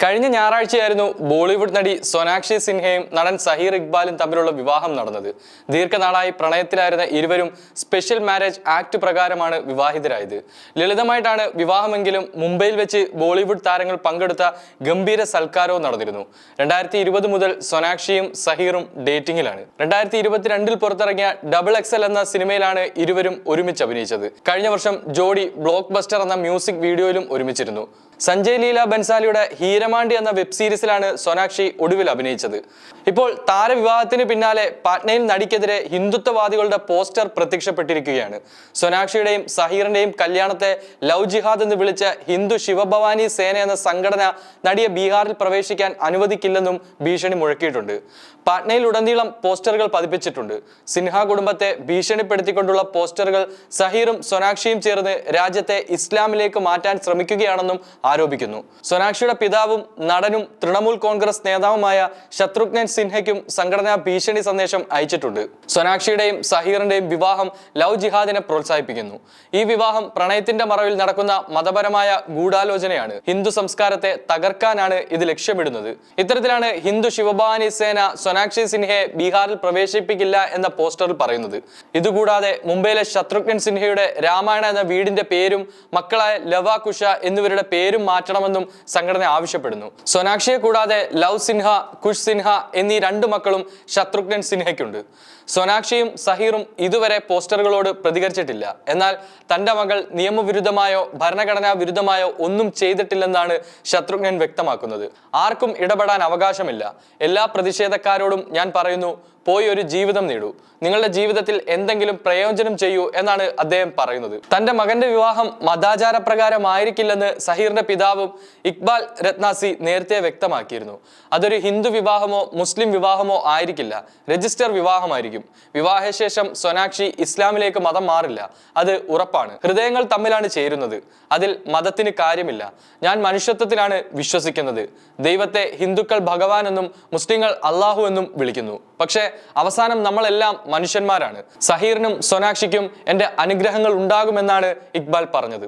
കഴിഞ്ഞ ഞായറാഴ്ചയായിരുന്നു ബോളിവുഡ് നടി സോനാക്ഷി സിൻഹയും നടൻ സഹീർ ഇക്ബാലും തമ്മിലുള്ള വിവാഹം നടന്നത്. ദീർഘനാളായി പ്രണയത്തിലായിരുന്ന ഇരുവരും സ്പെഷ്യൽ മാരേജ് ആക്ട് പ്രകാരമാണ് വിവാഹിതരായത്. ലളിതമായിട്ടാണ് വിവാഹമെങ്കിലും മുംബൈയിൽ വെച്ച് ബോളിവുഡ് താരങ്ങൾ പങ്കെടുത്ത ഗംഭീര സൽക്കാരവും നടന്നിരുന്നു. 2020 മുതൽ സോനാക്ഷിയും സഹീറും ഡേറ്റിംഗിലാണ്. 2022 പുറത്തിറങ്ങിയ ഡബിൾ എക്സൽ എന്ന സിനിമയിലാണ് ഇരുവരും ഒരുമിച്ച് അഭിനയിച്ചത്. കഴിഞ്ഞ വർഷം ജോഡി ബ്ലോക്ക് ബസ്റ്റർ എന്ന മ്യൂസിക് വീഡിയോയിലും ഒരുമിച്ചിരുന്നു. സഞ്ജയ് ലീല ബൻസാലിയുടെ ഹീരമാണ്ടി എന്ന വെബ് സീരീസിലാണ് സോനാക്ഷി ഒടുവിൽ അഭിനയിച്ചത്. ഇപ്പോൾ താരവിവാഹത്തിന് പിന്നാലെ പാട്നയിൽ നടിക്കെതിരെ ഹിന്ദുത്വവാദികളുടെ പോസ്റ്റർ പ്രത്യക്ഷപ്പെട്ടിരിക്കുകയാണ്. സോനാക്ഷിയുടെയും സഹീറിന്റെയും കല്യാണത്തെ ലവ് ജിഹാദ് എന്ന് വിളിച്ച ഹിന്ദു ശിവഭവാനി സേന എന്ന സംഘടന നടിയെ ബീഹാറിൽ പ്രവേശിക്കാൻ അനുവദിക്കില്ലെന്നും ഭീഷണി മുഴക്കിയിട്ടുണ്ട്. പാട്നയിൽ ഉടനീളം പോസ്റ്ററുകൾ പതിപ്പിച്ചിട്ടുണ്ട്. സിൻഹ കുടുംബത്തെ ഭീഷണിപ്പെടുത്തിക്കൊണ്ടുള്ള പോസ്റ്ററുകൾ സഹീറും സോനാക്ഷിയും ചേർന്ന് രാജ്യത്തെ ഇസ്ലാമിലേക്ക് മാറ്റാൻ ശ്രമിക്കുകയാണെന്നും ആരോപിക്കുന്നു. സോനാക്ഷിയുടെ പിതാവും നടനും തൃണമൂൽ കോൺഗ്രസ് നേതാവുമായ ശത്രുഘ്നൻ സിൻഹയ്ക്കും സംഘടനാ ഭീഷണി സന്ദേശം അയച്ചിട്ടുണ്ട്. സോനാക്ഷിയുടെയും സഹീറിന്റെയും വിവാഹം ലവ് ജിഹാദിനെ പ്രോത്സാഹിപ്പിക്കുന്നു. ഈ വിവാഹം പ്രണയത്തിന്റെ മറവിൽ നടക്കുന്ന മതപരമായ ഗൂഢാലോചനയാണ്. ഹിന്ദു സംസ്കാരത്തെ തകർക്കാനാണ് ഇത് ലക്ഷ്യമിടുന്നത്. ഇത്തരത്തിലാണ് ഹിന്ദു ശിവഭവാനി സേന സോനാക്ഷി സിൻഹയെ ബീഹാറിൽ പ്രവേശിപ്പിക്കില്ല എന്ന പോസ്റ്ററിൽ പറയുന്നത്. ഇതുകൂടാതെ മുംബൈയിലെ ശത്രുഘ്നൻ സിൻഹയുടെ രാമായണ എന്ന വീടിന്റെ പേരും മക്കളായ ലവ കുഷ എന്നിവരുടെ പേരും മാറ്റണമെന്നും സംഘടന ആവശ്യപ്പെടുന്നു. സോനാക്ഷിയെ കൂടാതെ ലവ് സിൻഹ, കുഷ് സിൻഹ എന്നീ 2 മക്കളും ശത്രുഘ്നൻ സിൻഹയ്ക്കുണ്ട്. സോനാക്ഷിയും സഹീറും ഇതുവരെ പോസ്റ്ററുകളോട് പ്രതികരിച്ചിട്ടില്ല. എന്നാൽ തന്റെ മകൾ നിയമവിരുദ്ധമായോ ഭരണഘടനാ വിരുദ്ധമായോ ഒന്നും ചെയ്തിട്ടില്ലെന്നാണ് ശത്രുഘ്നൻ വ്യക്തമാക്കുന്നത്. ആർക്കും ഇടപെടാൻ അവകാശമില്ല. എല്ലാ പ്രതിഷേധക്കാരോടും ഞാൻ പറയുന്നു, പോയി ഒരു ജീവിതം നേടൂ, നിങ്ങളുടെ ജീവിതത്തിൽ എന്തെങ്കിലും പ്രയോജനം ചെയ്യൂ എന്നാണ് അദ്ദേഹം പറയുന്നത്. തന്റെ മകന്റെ വിവാഹം മതാചാര പ്രകാരമായിരിക്കില്ലെന്ന് സഹീറിന്റെ പിതാവും ഇക്ബാൽ രത്നാസി നേരത്തെ വ്യക്തമാക്കിയിരുന്നു. അതൊരു ഹിന്ദു വിവാഹമോ മുസ്ലിം വിവാഹമോ ആയിരിക്കില്ല, രജിസ്റ്റർ വിവാഹമായിരിക്കും. വിവാഹശേഷം സോനാക്ഷി ഇസ്ലാമിലേക്ക് മതം മാറില്ല, അത് ഉറപ്പാണ്. ഹൃദയങ്ങൾ തമ്മിലാണ് ചേരുന്നത്, അതിൽ മതത്തിന് കാര്യമില്ല. ഞാൻ മനുഷ്യത്വത്തിലാണ് വിശ്വസിക്കുന്നത്. ദൈവത്തെ ഹിന്ദുക്കൾ ഭഗവാൻ എന്നും മുസ്ലിങ്ങൾ അള്ളാഹു എന്നും വിളിക്കുന്നു. പക്ഷേ അവസാനം നമ്മളെല്ലാം മനുഷ്യന്മാരാണ്. സഹീറിനും സോനാക്ഷിക്കും എൻ്റെ അനുഗ്രഹങ്ങൾ ഉണ്ടാകുമെന്നാണ് ഇക്ബാൽ പറഞ്ഞത്.